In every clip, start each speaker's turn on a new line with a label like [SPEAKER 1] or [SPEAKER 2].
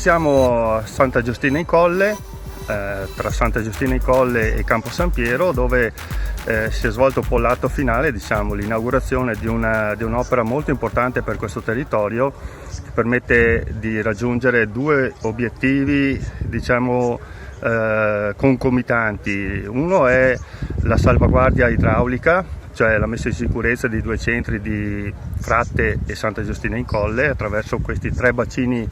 [SPEAKER 1] siamo a Santa Giustina in Colle, tra Santa Giustina in Colle e Campo San Piero, dove si è svolto poi l'atto finale, diciamo, l'inaugurazione di un'opera molto importante per questo territorio, che permette di raggiungere due obiettivi, diciamo, concomitanti. Uno è la salvaguardia idraulica, cioè la messa in sicurezza dei due centri di Fratte e Santa Giustina in Colle attraverso questi 3 bacini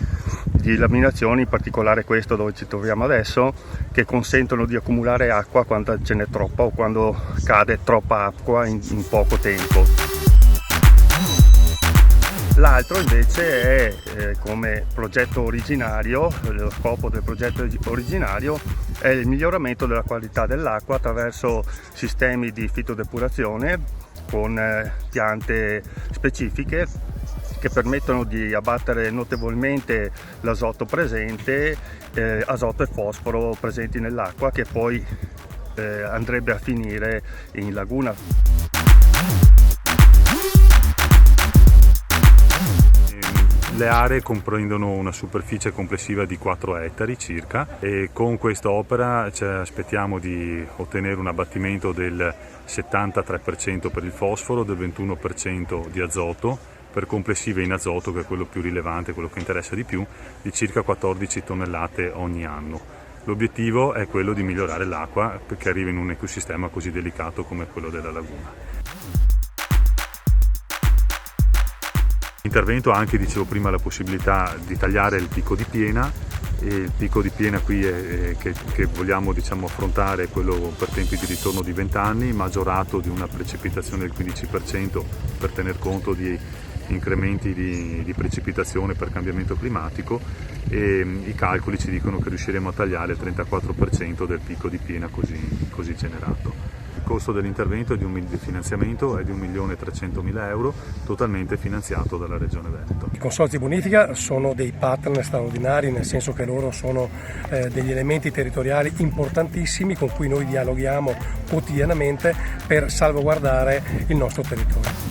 [SPEAKER 1] di laminazione, in particolare questo dove ci troviamo adesso, che consentono di accumulare acqua quando ce n'è troppa o quando cade troppa acqua in poco tempo. L'altro invece è come progetto originario, lo scopo del progetto originario è il miglioramento della qualità dell'acqua attraverso sistemi di fitodepurazione con piante specifiche che permettono di abbattere notevolmente l'azoto presente, azoto e fosforo presenti nell'acqua, che poi andrebbe a finire in laguna.
[SPEAKER 2] Le aree comprendono una superficie complessiva di 4 ettari circa e con questa opera aspettiamo di ottenere un abbattimento del 73% per il fosforo, del 21% di azoto, per complessive in azoto, che è quello più rilevante, quello che interessa di più, di circa 14 tonnellate ogni anno. L'obiettivo è quello di migliorare l'acqua perché arriva in un ecosistema così delicato come quello della laguna. L'intervento ha anche, dicevo prima, la possibilità di tagliare il picco di piena, e il picco di piena qui che vogliamo, diciamo, affrontare è quello per tempi di ritorno di 20 anni, maggiorato di una precipitazione del 15% per tener conto di incrementi di precipitazione per cambiamento climatico, e i calcoli ci dicono che riusciremo a tagliare il 34% del picco di piena così generato. Il costo dell'intervento di finanziamento è di 1.300.000 euro, totalmente finanziato dalla Regione Veneto.
[SPEAKER 3] I consorzi bonifica sono dei partner straordinari, nel senso che loro sono degli elementi territoriali importantissimi con cui noi dialoghiamo quotidianamente per salvaguardare il nostro territorio.